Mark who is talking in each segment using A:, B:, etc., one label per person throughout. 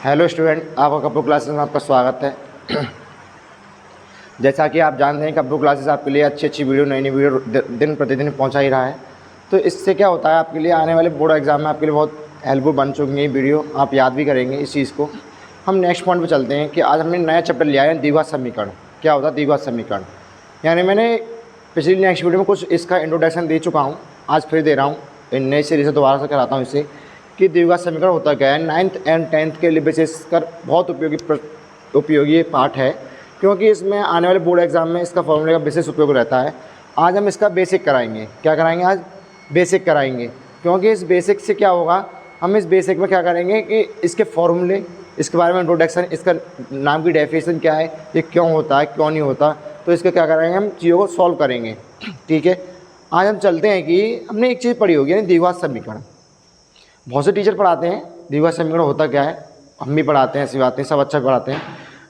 A: Hello student, आपका computer classes में आपका स्वागत है। जैसा कि आप जानते हैं कंप्यूटर क्लासेस आपके लिए अच्छी वीडियो नई वीडियो दिन प्रतिदिन पहुंचा ही रहा है। तो इससे क्या होता है, आपके लिए आने वाले बोर्ड एग्जाम में आपके लिए बहुत हेल्पफुल बन चुकी है वीडियो, आप याद भी करेंगे इस चीज़ को। हम नेक्स्ट पॉइंट पर चलते हैं कि आज हमने नया चैप्टर लिया है द्विघात समीकरण। क्या होता है द्विघात समीकरण? यानी मैंने पिछली नेक्स्ट वीडियो में कुछ इसका इंट्रोडक्शन दे चुका हूँ, आज फिर दे रहा हूँ, नई सीरीज से दोबारा से कराता हूँ इसे कि द्विघात समीकरण होता क्या है। 9th एंड 10th के लिए विशेषकर बहुत उपयोगी पार्ट है, क्योंकि इसमें आने वाले बोर्ड एग्जाम में इसका फॉर्मूले का विशेष उपयोग रहता है। आज हम इसका बेसिक कराएंगे। क्या कराएंगे? आज बेसिक कराएंगे, क्योंकि इस बेसिक से क्या होगा, हम इस बेसिक में क्या करेंगे कि इसके फॉर्मूले, इसके बारे में इंट्रोडक्शन, इसका नाम की डेफिनेशन क्या है, ये क्यों होता है क्यों नहीं होता, तो इसका क्या करेंगे, हम चीज़ों को सॉल्व करेंगे। ठीक है, आज हम चलते हैं कि हमने एक चीज़ पढ़ी होगी यानी द्विघात समीकरण। बहुत से टीचर पढ़ाते हैं द्विघात समीकरण होता क्या है, हम भी पढ़ाते हैं, ऐसी बातें सब अच्छा पढ़ाते हैं।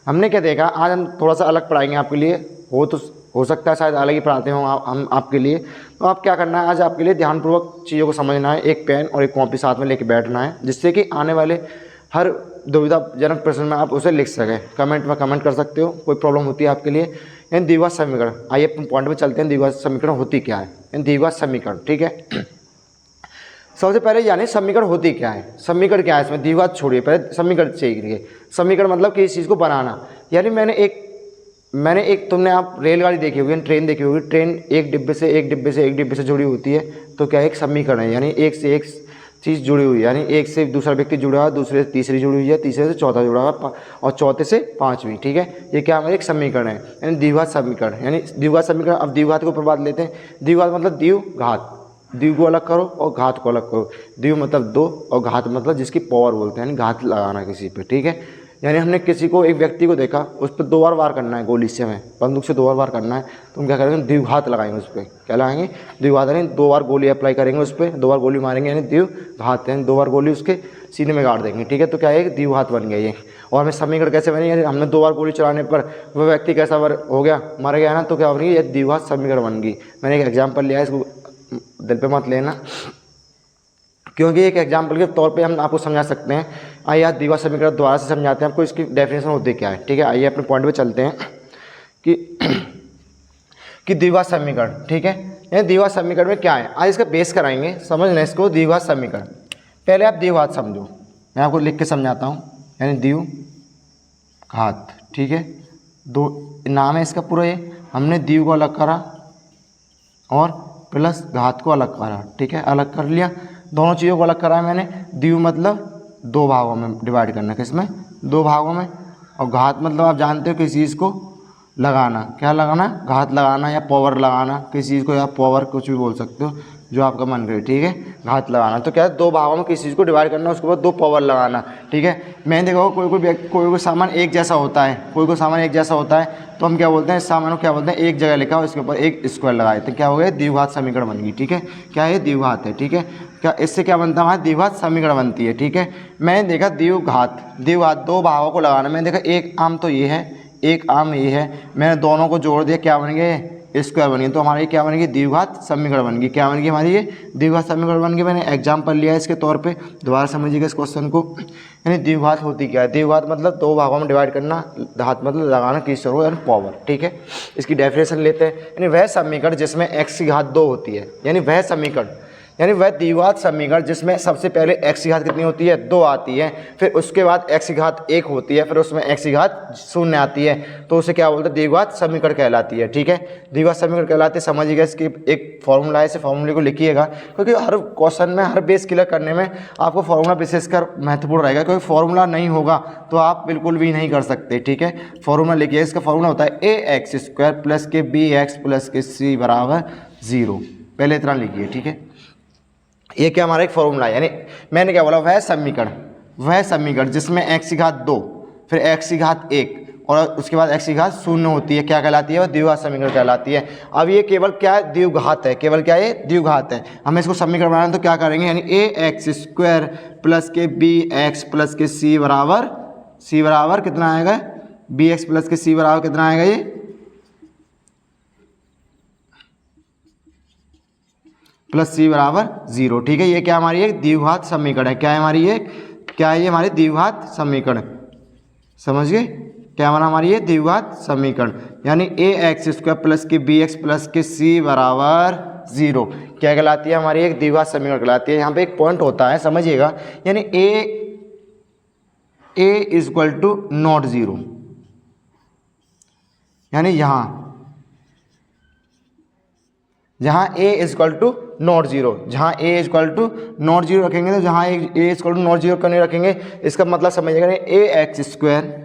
A: हमने क्या देखा, आज हम थोड़ा सा अलग पढ़ाएंगे आपके लिए। हो सकता है शायद अलग ही पढ़ाते हों हम आपके लिए। तो आप क्या करना है, आज आपके लिए ध्यानपूर्वक चीज़ों को समझना है, एक पेन और एक कॉपी साथ में लेके बैठना है, जिससे कि आने वाले हर दुविधाजनक प्रश्न में आप उसे लिख सकें। कमेंट में कमेंट कर सकते हो, कोई प्रॉब्लम होती है आपके लिए। यानी द्विघात समीकरण, आइए अपन पॉइंट में चलते हैं। द्विघात समीकरण होती क्या है, यानी द्विघात समीकरण। ठीक है, सबसे पहले यानी समीकरण होती क्या है, समीकरण क्या है, इसमें द्विघात छोड़िए, पहले समीकरण चाहिए। समीकरण मतलब किसी चीज़ को बनाना। यानी मैंने एक तुमने आप रेलगाड़ी देखी होगी, ट्रेन देखी होगी, ट्रेन एक डिब्बे से एक डिब्बे से जुड़ी होती है, तो क्या एक समीकरण है, यानी एक से एक चीज़ जुड़ी हुई है। यानी एक से दूसरा व्यक्ति जुड़ा हुआ, दूसरे से तीसरी जुड़ी हुई है, तीसरे से चौथा जुड़ा हुआ और चौथे से पाँचवीं। ठीक है, ये क्या हमारे एक समीकरण है, यानी द्विघात समीकरण। यानी द्विघात समीकरण, अब द्विघात को प्रबाद लेते हैं। द्विघात मतलब द्विघात, द्वि को अलग करो और घात को अलग करो। द्वि मतलब दो और घात मतलब जिसकी पावर बोलते हैं, यानी घात लगाना किसी पे। ठीक है, यानी हमने किसी को, एक व्यक्ति को देखा, उस पर 2 बार वार करना है, गोली से हमें बंदूक से 2 बार वार करना है, तो हम क्या करेंगे, द्विघात लगाएंगे उस पर। क्या लगाएंगे? द्विघात, यानी 2 बार गोली अप्लाई करेंगे उस पर, 2 बार गोली मारेंगे, यानी द्विघात, यानी 2 बार गोली उसके सीने में गाड़ देंगे। ठीक है, तो क्या है, द्विघात बन गया ये। और हमें समीकरण कैसे बनी, यानी हमने 2 बार गोली चलाने पर वह व्यक्ति कैसा हो गया, मर गया ना, तो क्या बन गई, ये द्विघात समीकरण बन गई। मैंने एक एग्जाम्पल लिया है, इसको दिल पे मत लेना, क्योंकि एक एग्जाम्पल के तौर पे हम आपको समझा सकते हैं। आइए आज द्विघात समीकरण दोबारा से समझाते हैं आपको, इसकी डेफिनेशन होती क्या है। ठीक है, आइए अपने पॉइंट पे चलते हैं कि द्विघात समीकरण। ठीक है, ये द्विघात समीकरण में क्या है, आज इसका बेस कराएंगे, समझना इसको। द्विघात समीकरण पहले आप द्विघात समझो, मैं आपको लिख के समझाता हूँ। यानी द्विघात, ठीक है, दो नाम है इसका पूरा, ये हमने द्वि को अलग करा और प्लस घात को अलग करा। ठीक है, अलग कर लिया, दोनों चीज़ों को अलग करा है मैंने। द्वि मतलब 2 भागों में डिवाइड करना, किसमें, 2 भागों में। और घात मतलब आप जानते हो किसी चीज़ को लगाना, क्या लगाना, घात लगाना या पावर लगाना, किसी चीज़ को, या पावर कुछ भी बोल सकते हो जो आपका मन करे। ठीक है, घात लगाना तो क्या है, 2 भागों में किसी चीज़ को डिवाइड करना, उसके बाद 2 पावर लगाना। ठीक है, मैंने देखा कोई सामान एक जैसा होता है, कोई सामान एक जैसा होता है, तो हम क्या बोलते हैं, इस सामान को क्या बोलते हैं, एक जगह लिखा और इसके ऊपर एक स्क्वायर लगाए, तो क्या हो गया, द्विघात समीकरण बन गई। ठीक है, क्या है, द्विघात है। ठीक है, क्या इससे क्या बनता है, हमारी द्विघात समीकरण बनती है। ठीक है, मैंने देखा द्विघात 2 भागों को लगाना, मैंने देखा एक आम तो ये है, एक आम ये है, मैंने दोनों को जोड़ दिया, क्या बन गए, स्क्वायर बन गई, तो हमारी क्या बन गई, द्विघात समीकरण बन गई। क्या बन गई हमारी, ये द्विघात समीकरण बन गई। मैंने एग्जाम्पल लिया है इसके तौर पे, दोबारा समझिएगा इस क्वेश्चन को। यानी द्विघात होती क्या है, द्विघात मतलब 2 भागों में डिवाइड करना, घात मतलब लगाना किसी को, यानी पावर। ठीक है, इसकी डेफिनेशन लेते हैं। यानी वह समीकरण जिसमें x की घात 2 होती है, यानी वह समीकरण, यानी वह द्विघात समीकरण जिसमें सबसे पहले x की घात कितनी होती है, 2 आती है, फिर उसके बाद x की घात 1 होती है, फिर उसमें x की घात 0 आती है, तो उसे क्या बोलते हैं, द्विघात समीकरण कहलाती है। ठीक है, द्विघात समीकरण कहलाती है। समझिएगा, इसकी एक फॉर्मूला है, इसे फॉर्मूले को लिखिएगा, क्योंकि हर क्वेश्चन में, हर बेस क्लियर करने में आपको फॉर्मूला विशेषकर महत्वपूर्ण रहेगा, क्योंकि फॉर्मूला नहीं होगा तो आप बिल्कुल भी नहीं कर सकते। ठीक है, फॉर्मूला लिखिए, इसका फॉर्मूला होता है ax² प्लस के bx प्लस के c बराबर 0। पहले इतना लिखिए। ठीक है, ये क्या हमारा एक फॉर्मूला है। यानी मैंने क्या बोला, वह समीकरण जिसमें x की घात 2, फिर x की घात 1 और उसके बाद x की घात 0 होती है, क्या कहलाती है, वह द्विघात समीकरण कहलाती है। अब ये केवल क्या है, द्विघात है, केवल क्या है, द्विघात है। हमें इसको समीकरण बनाना है, तो क्या करेंगे, यानी ax² प्लस के bx प्लस के c बराबर कितना आएगा, bx प्लस के c बराबर कितना आएगा, ये प्लस c बराबर 0। ठीक है, ये क्या हमारी एक द्विघात समीकरण है, क्या है हमारी एक क्या है ये हमारे द्विघात समीकरण, समझ गए, क्या बना हमारी ये द्विघात समीकरण, यानी ए एक्स स्क्वायर प्लस के बी एक्स प्लस के सी बराबर 0 क्या कहलाती है हमारी एक द्विघात समीकरण कहलाती है। यहाँ पे एक पॉइंट होता है समझिएगा, यानी ए इज इक्वल टू नॉट 0, यानी जहाँ ए इज इक्वल टू नॉट 0, जहाँ ए इज इक्वल टू नॉट 0 रखेंगे तो जहाँ ए इज इक्वल टू नॉट 0 क्यों नहीं रखेंगे, इसका मतलब समझिएगा ए एक्स स्क्वायर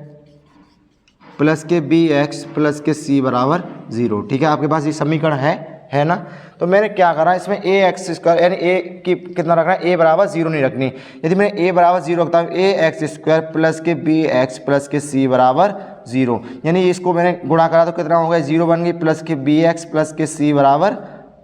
A: प्लस के बी एक्स प्लस के सी बराबर 0। ठीक है, आपके पास ये समीकरण है ना। तो मैंने क्या करा इसमें ए एक्स स्क्वायर यानी ए की कितना रखना है, ए बराबर 0 नहीं रखनी। यदि मैं ए बराबर 0 रखता हूँ ए एक्स स्क्वायर प्लस के बी एक्स प्लस के सी बराबर 0, यानी इसको मैंने गुणा करा तो कितना हो गया 0 बन गई प्लस के बी एक्स प्लस के सी बराबर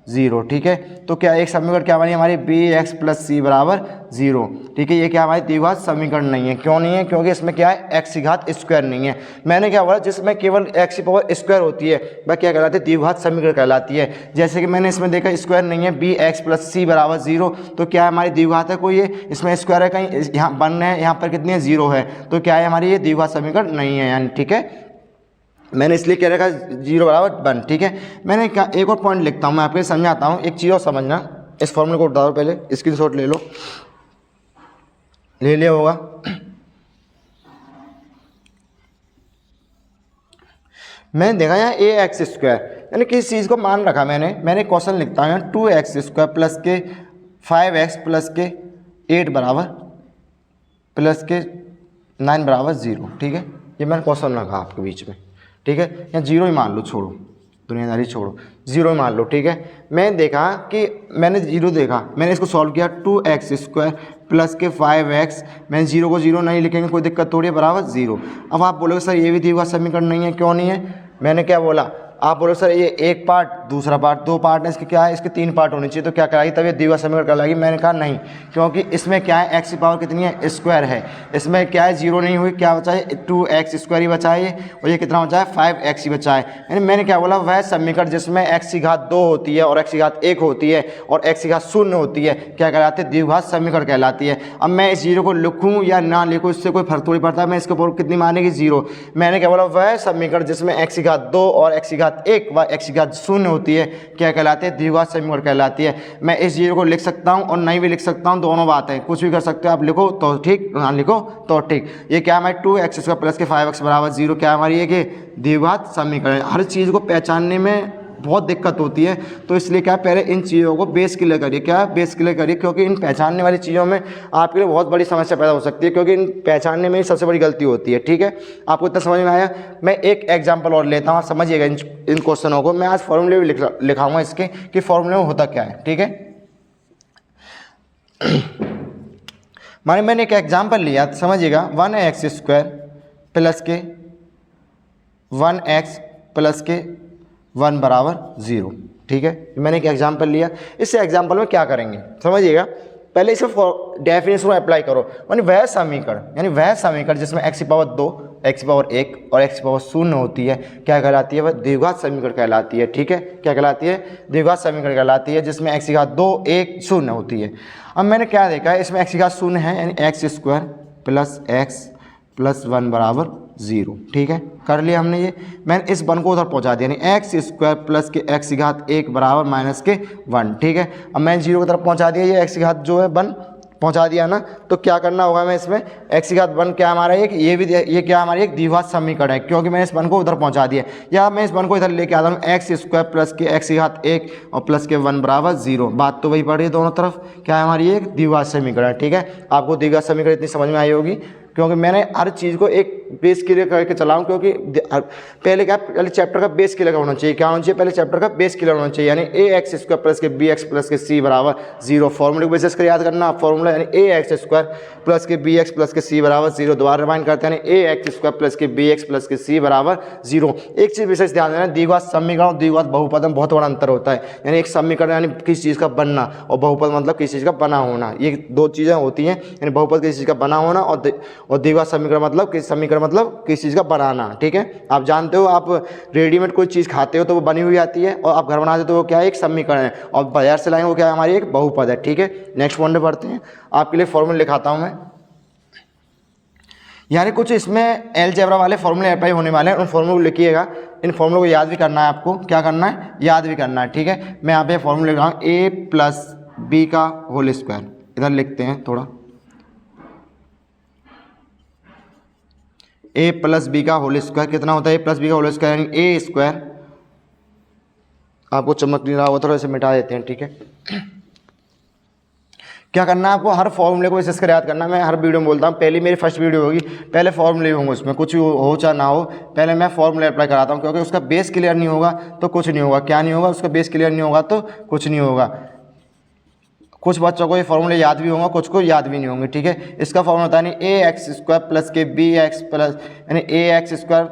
A: 0। ठीक है, तो क्या एक समीकरण क्या बनी हमारी बी एक्स प्लस सी बराबर 0। ठीक है, ये क्या हमारी द्विघात समीकरण नहीं है। क्यों नहीं है, क्योंकि इसमें क्या है एक्स की घात स्क्वायर नहीं है। मैंने क्या बोला जिसमें केवल एक्स की पावर स्क्वायर होती है वह क्या कहलाती है, द्विघात समीकरण कहलाती है। जैसे कि मैंने इसमें देखा स्क्वायर नहीं है, बी एक्स प्लस सी बराबर 0, तो क्या हमारी द्विघात है कोई, ये इसमें स्क्वायर है कहीं, यहाँ 1 है, यहाँ पर कितनी है 0 है, तो क्या है हमारी ये द्विघात समीकरण नहीं है यानी। ठीक है, मैंने इसलिए क्या रखा 0 बराबर 1। ठीक है, मैंने क्या एक और पॉइंट लिखता हूँ, मैं आपको समझाता हूँ, एक चीज़ और समझना। इस फॉर्मूले को उतारो, पहले स्क्रीनशॉट ले लो, ले लिया होगा। मैंने देखा यहाँ ए एक्स स्क्वायर यानी किसी चीज़ को मान रखा मैंने क्वेश्चन लिखता हूँ यहाँ 2x स्क्वायर प्लस के 5x प्लस के 8 बराबर प्लस के 9 बराबर 0। ठीक है, ये मैंने क्वेश्चन रखा आपके बीच में। ठीक है, यहाँ 0 ही मान लो, छोड़ो दुनियादारी छोड़ो, 0 ही मान लो। ठीक है, मैं देखा कि मैंने 0 देखा, मैंने इसको सॉल्व किया 2x स्क्वायर प्लस के 5x, मैंने 0 को 0 नहीं लिखेंगे कोई दिक्कत थोड़ी है, बराबर 0। अब आप बोलोगे सर ये भी द्विघात समीकरण नहीं है, क्यों नहीं है, मैंने क्या बोला, आप बोलो सर ये एक पार्ट दूसरा पार्ट 2 पार्ट है, इसके क्या है, इसके 3 पार्ट होने चाहिए तो क्या कराएगी, तब ये द्विघात समीकरण कहलाएगी। मैंने कहा नहीं, क्योंकि इसमें क्या है एक्स की पावर कितनी है स्क्वायर है, इसमें क्या है 0 नहीं हुई, क्या बचा है 2x स्क्वायर ही बचा है, और ये कितना बचा है 5x ही बचा है। यानी मैंने क्या बोला, वह समीकरण जिसमें x की घात 2 होती है और x की घात 1 होती है और x की घात 0 होती है क्या कहलाती है, द्विघात समीकरण कहलाती है। अब मैं इस 0 को लिखूँ या ना लिखूँ इससे कोई फर्क थोड़ी पड़ता है, मैं इसके ऊपर कितनी मानेगी 0। मैंने क्या बोला, वह समीकरण जिसमें x की घात 2 और x की घात 1 व x की घात 0 होती है क्या कहलाती है, द्विघात समीकरण कहलाती है। मैं इस 0 को लिख सकता हूं और नहीं भी लिख सकता हूं, दोनों बात है, कुछ भी कर सकते हो आप, लिखो तो ठीक, ना लिखो तो ठीक। ये क्या हमारी 2x स्क्वायर प्लस के 5x बराबर 0 क्या हमारी है कि द्विघात समीकरण। हर चीज़ को पहचानने में बहुत दिक्कत होती है, तो इसलिए क्या पहले इन चीज़ों को बेस क्लियर करिए, क्या बेस क्लियर करिए, क्योंकि इन पहचानने वाली चीज़ों में आपके लिए बहुत बड़ी समस्या पैदा हो सकती है, क्योंकि इन पहचानने में ही सबसे बड़ी गलती होती है। ठीक है, आपको इतना समझ में आया। मैं एक एग्जांपल और लेता हूँ, आप समझिएगा इन क्वेश्चनों को। मैं आज फॉर्मूले भी लिखाऊंगा इसके कि फॉर्मूले में होता क्या है। ठीक है, मैंने एक एग्जाम्पल लिया, समझिएगा 1x स्क्वायर प्लस के 1x प्लस के 1 बराबर 0। ठीक है, मैंने एक एग्जाम्पल लिया, इस एग्जाम्पल में क्या करेंगे समझिएगा। पहले इसे डेफिनेशन को अप्लाई करो, यानी वह समीकरण जिसमें x की पावर 2 x की पावर 1 और x की पावर 0 होती है क्या कहलाती है, वह द्विघात समीकरण कहलाती है। ठीक है, क्या कहलाती है, द्विघात समीकरण कहलाती है, जिसमें x की घात 2 1 0 होती है। अब मैंने क्या देखा है, इसमें x की घात 0 है, यानी x square plus x plus 1 बराबर 0। ठीक है, कर लिया हमने ये। मैंने इस 1 को उधर पहुंचा दिया, यानी एक्स स्क्वायर प्लस के x की घात 1 बराबर माइनस के 1। ठीक है, अब मैंने 0 की तरफ पहुंचा दिया, ये x की घात जो है 1 पहुंचा दिया ना, तो क्या करना होगा, मैं इसमें x की घात 1 क्या हमारा एक ये क्या हमारी एक द्विघात समीकरण है, क्योंकि मैंने इस 1 को उधर पहुंचा दिया। या मैं इस 1 को इधर लेके आता हूँ, एक्स स्क्वायर प्लस के x की घात 1 और प्लस के 1 बराबर 0। बात तो वही पड़ रही है दोनों तरफ, क्या है हमारी एक द्विघात समीकरण। ठीक है, आपको द्विघात समीकरण इतनी समझ में आई होगी, क्योंकि मैंने हर चीज़ को एक बेस क्लियर करके चलाऊँ, क्योंकि पहले चैप्टर का बेस क्लियर होना चाहिए। क्या होना चाहिए, पहले चैप्टर का बेस क्लियर होना चाहिए, यानी ए एक्स स्क्वायर प्लस के बी एक्स प्लस के सी बराबर 0। फॉर्मूले को बेसिस कर याद करना आप फॉर्मूला, यानी ए एक्स स्क्वायर प्लस के बी एक्स प्लस के सी बराबर 0। दोबारा रिमाइंड करते हैं, ए एक्स स्क्वायर प्लस के बी एक्स प्लस के सी बराबर 0। एक चीज़ विशेष ध्यान देना, द्विघात समीकरण और द्विघात बहुपद में बहुत बड़ा अंतर होता है। यानी एक समीकरण यानी किसी चीज़ का बनना, और बहुपद मतलब किसी चीज़ का बना होना, ये दो चीज़ें होती हैं। यानी बहुपद किसी चीज़ का बना होना और द्विघात समीकरण मतलब किसी चीज़ का बनाना। ठीक है, आप जानते हो, आप रेडीमेड कोई चीज़ खाते हो तो वो बनी हुई आती है, और आप घर बनाते हो तो वो क्या है, एक समीकरण है, और बाजार से लाएंगे वो क्या है, हमारी एक बहुपद है। ठीक है, नेक्स्ट पॉइंट पे बढ़ते हैं, आपके लिए फॉर्मूला लिखाता हूँ मैं। यानी कुछ इसमें अलजेब्रा वाले फॉर्मूले अप्लाई होने वाले हैं, उन फॉर्मूले को लिखिएगा। इन फॉर्मूलों को याद भी करना है आपको, क्या करना है, याद भी करना है, ठीक है। मैं यहाँ पे फॉर्मूले लिख रहा हूँ, ए प्लस बी का होल स्क्वायर, इधर लिखते हैं थोड़ा, ए प्लस बी का होल स्क्वायर कितना होता है, ए प्लस बी का होल स्क्वायर यानी ए स्क्वायर, आपको चमक नहीं रहा होगा थोड़ा, इसे मिटा देते हैं, ठीक है। क्या करना है आपको, हर फॉर्मूले को विशेष कर याद करना है। मैं हर वीडियो में बोलता हूँ, पहली मेरी फर्स्ट वीडियो होगी, पहले फॉर्मूले होंगे, उसमें कुछ हो चाहे ना हो, पहले मैं फॉर्मूले अप्लाई कराता हूँ, क्योंकि उसका बेस क्लियर नहीं होगा तो कुछ नहीं होगा। क्या नहीं होगा, उसका बेस क्लियर नहीं होगा तो कुछ नहीं होगा। कुछ बच्चों को ये फॉर्मूले याद भी होंगे, कुछ को याद भी नहीं होंगे, ठीक है। इसका फॉर्मूला होता है नहीं ए एक्स स्क्वायर प्लस के बी एक्स प्लस, यानी A x square,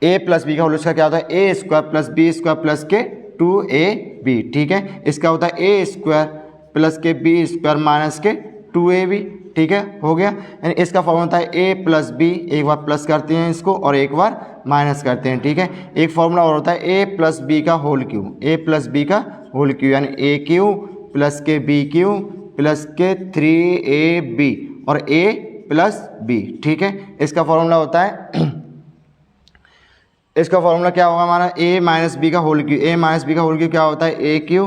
A: A plus B का होल स्क्वायर क्या होता है, A square plus B square plus के 2ab, ठीक है। इसका होता है ए स्क्वायर प्लस के बी स्क्वायर माइनस के 2ab, ठीक है, हो गया। यानी इसका फॉर्मूला होता है ए प्लस बी, एक बार प्लस करते हैं इसको और एक बार माइनस करते हैं, ठीक है। एक फॉर्मूला और होता है ए प्लस बी का होल क्यू, ए प्लस बी का होल क्यू यानी ए क्यू प्लस के बी क्यू प्लस के 3ab और ए प्लस बी, ठीक है। इसका फॉर्मूला होता है इसका फॉर्मूला क्या होगा हमारा, ए माइनस बी का होल क्यू, ए माइनस बी का होल क्यू क्या होता है, ए क्यू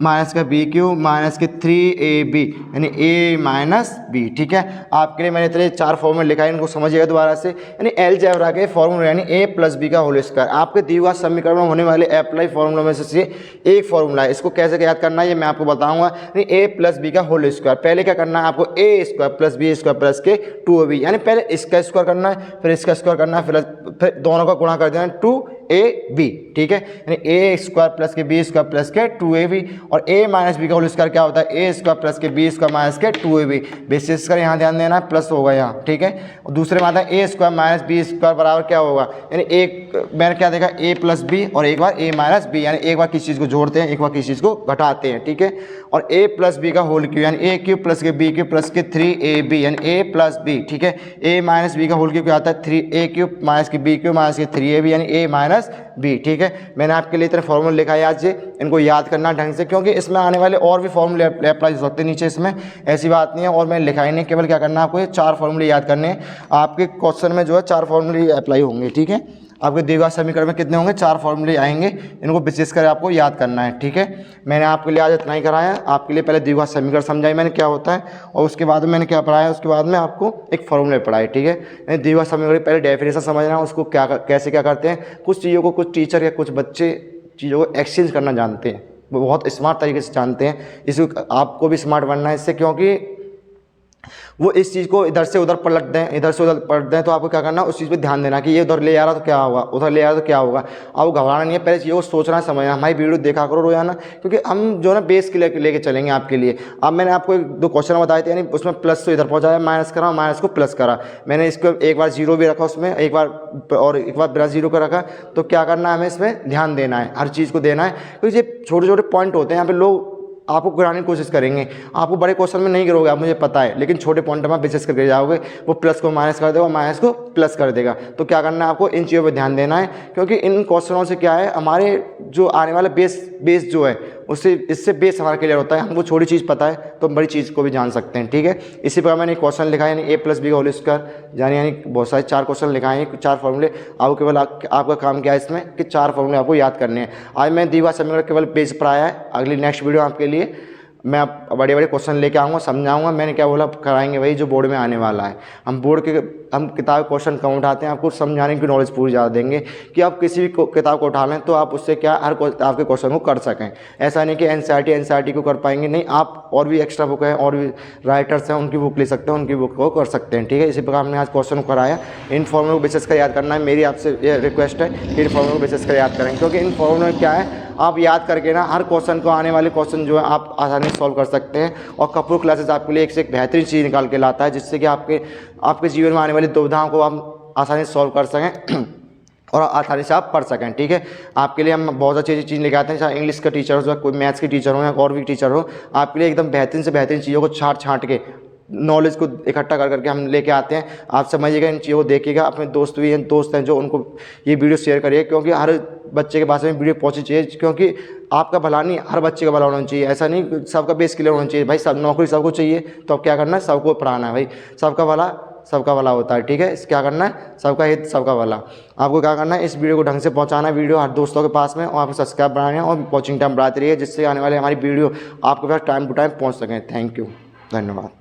A: माइनस का बी क्यू माइनस के 3ab यानी ए माइनस बी, ठीक है। आपके लिए मैंने इतने 4 फॉर्मूले लिखा है, इनको समझिएगा दोबारा से। यानी अलजेब्रा के फॉर्मूले यानी ए प्लस बी का होल स्क्वायर, आपके दिए हुआ समीकरण में होने वाले अप्लाई फॉर्मूलों में से एक फॉर्मूला है। इसको कैसे याद करना है ये मैं आपको बताऊंगा। यानी ए प्लस बी का होल स्क्वायर, पहले क्या करना है आपको, A square plus B square plus के 2ab, यानी पहले इसका स्क्वायर करना है, फिर इसका स्क्वायर करना है, फिर दोनों का गुणा कर देना है 2ab, ठीक है। यानी ए स्क्वायर प्लस के बी स्क्वायर प्लस के 2ab और ए माइनस बी का होल स्क्वायर क्या होता है, ए स्क्वायर प्लस के बी स्क्वायर माइनस के 2ab, बेसिस कर यहाँ ध्यान देना है, प्लस होगा यहाँ, ठीक है। और दूसरे में आता है A square minus B square बराबर क्या होगा, यानी एक मैंने क्या देखा, ए प्लस बी और एक बार ए माइनस बी, यानी एक बार किसी चीज़ को जोड़ते हैं, एक बार किसी चीज़ को घटाते हैं, ठीक है। और ए प्लस बी का होल क्यू यानी ए क्यू प्लस के बी क्यू प्लस के 3ab यानी ए प्लस बी, ठीक है। ए माइनस बी का होल क्यू क्या आता है, 3a क्यू माइनस के बी क्यू माइनस के 3ab यानी ए माइनस बी, ठीक है। मैंने आपके लिए इतने फॉर्मूले लिखा है आज से, इनको याद करना ढंग से, क्योंकि इसमें आने वाले और भी फॉर्मूले अप्लाई हो सकते हैं नीचे, इसमें ऐसी बात नहीं है। और मैंने लिखा ही नहीं, केवल क्या करना है आपको, ये 4 फॉर्मूले याद करने हैं। आपके क्वेश्चन में जो है 4 फॉर्मूले अप्लाई होंगे, ठीक है। आपके दिए हुए समीकरण में कितने होंगे, 4 फॉर्मूले आएंगे, इनको विशेष कर आपको याद करना है, ठीक है। मैंने आपके लिए आज इतना ही कराया। आपके लिए पहले दिए हुआ समीकरण समझाई मैंने क्या होता है, और उसके बाद मैंने क्या पढ़ाया, उसके बाद में आपको एक फॉर्मूले पढ़ाए, ठीक है। दिए हुआ समीकरण पहले डेफिनेशन समझना है, उसको क्या कैसे क्या करते हैं। कुछ चीज़ों को कुछ टीचर या कुछ बच्चे चीज़ों को एक्सचेंज करना जानते हैं, वो बहुत स्मार्ट तरीके से जानते हैं। इसको आपको भी स्मार्ट बनना है इससे, क्योंकि वो इस चीज़ को इधर से उधर पलट दें, इधर से उधर पलट दें, तो आपको क्या करना है, उस चीज़ पे ध्यान देना कि ये उधर ले आ रहा तो क्या होगा, उधर ले आ रहा तो क्या होगा। आपको घबराना नहीं है, पहले चीज़ों को सोचना समझना। हमारी वीडियो देखा करो रोजाना, क्योंकि हम जो है ना बेस के लेके चलेंगे आपके लिए। अब मैंने आपको 2 क्वेश्चन बताए थे, यानी उसमें प्लस तो इधर पहुँचाया, माइनस करा, माइनस को प्लस करा। मैंने इसको एक बार जीरो भी रखा उसमें, एक बार और एक बार बिना जीरो का रखा। तो क्या करना है, हमें इसमें ध्यान देना है, हर चीज़ को देना है, क्योंकि ये छोटे छोटे पॉइंट होते हैं। यहाँ पे लोग आपको गिराने की कोशिश करेंगे, आपको बड़े क्वेश्चन में नहीं गिरोगे आप, मुझे पता है, लेकिन छोटे पॉइंट में विशेष करके जाओगे, वो प्लस को माइनस कर देगा, माइनस को प्लस कर देगा। तो क्या करना है आपको, इन चीज़ों पे ध्यान देना है, क्योंकि इन क्वेश्चनों से क्या है, हमारे जो आने वाला बेस जो है उससे इससे बेस हमारा क्लियर होता है। हमको छोटी चीज़ पता है तो हम बड़ी चीज़ को भी जान सकते हैं, ठीक है। इसी प्रकार मैंने क्वेश्चन लिखा है, यानी ए प्लस बी का होल स्क्वायर, यानी बहुत सारे 4 क्वेश्चन लिखाए हैं, 4 फॉर्मूले। आपको केवल आपका काम क्या है इसमें कि 4 फॉर्मूले आपको याद करने हैं। आज मैं दिया समीकरण केवल पेज पर आया है, अगली नेक्स्ट वीडियो आपके लिए मैं बड़े बड़े क्वेश्चन लेके आऊँगा, समझाऊंगा। मैंने क्या बोला, कराएंगे वही जो बोर्ड में आने वाला है। हम किताब क्वेश्चन कम उठाते हैं, आपको समझाने की नॉलेज पूरी ज़्यादा देंगे कि आप किसी भी किताब को उठा लें तो आप उससे क्या हर आपके क्वेश्चन को कर सकें। ऐसा नहीं कि एनसीईआरटी को कर पाएंगे, नहीं, आप और भी एक्स्ट्रा बुक है, और भी राइटर्स हैं, उनकी बुक ले सकते हैं, उनकी बुक को कर सकते हैं, ठीक है। इसी प्रकार हमने आज क्वेश्चन को कराया। इन फॉर्मूलों को विशेष कर याद करना है, मेरी आपसे ये रिक्वेस्ट है कि इन फॉर्मूलों को विशेष कर याद करें, क्योंकि इन फॉर्मूलों में क्या है, आप याद करके ना हर क्वेश्चन को, आने वाले क्वेश्चन जो है आप आसानी से सॉल्व कर सकते हैं। और कपूर क्लासेस आपके लिए एक से एक बेहतरीन चीज़ निकाल के लाता है, जिससे कि आपके जीवन में आने वाली दुविधाओं को आप आसानी से सॉल्व कर सकें और आसानी से आप पढ़ सकें, ठीक है। आपके लिए हम बहुत अच्छी चीज़ लेके आते हैं, चाहे इंग्लिश का टीचर हो, कोई मैथ्स के टीचर हो या और भी टीचर हो, आपके लिए एकदम बेहतरीन से बेहतरीन चीज़ों को छाँट के नॉलेज को इकट्ठा करके हम लेके आते हैं। आप समझिएगा, इन चीज़ों को देखिएगा। अपने दोस्त हैं जो उनको ये वीडियो शेयर करिए, क्योंकि हर बच्चे के पास में वीडियो पहुंचनी चाहिए, क्योंकि आपका भला नहीं, हर बच्चे का भला होना चाहिए। ऐसा नहीं सबका बेस क्लियर होना चाहिए भाई, सब नौकरी सबको चाहिए, तो अब क्या करना है, सबको पढ़ाना है भाई। सबका भला सबका भला होता है। ठीक है, इस क्या करना है, सबका हित सबका भला। आपको क्या करना है, इस वीडियो को ढंग से पहुंचाना है, वीडियो हर दोस्तों के पास में, और आपको सब्सक्राइब बढ़ाना है और वॉचिंग टाइम बढ़ाते रहिए, जिससे आने वाले हमारी वीडियो आपके पास टाइम टू टाइम पहुँच सकें। थैंक यू, धन्यवाद।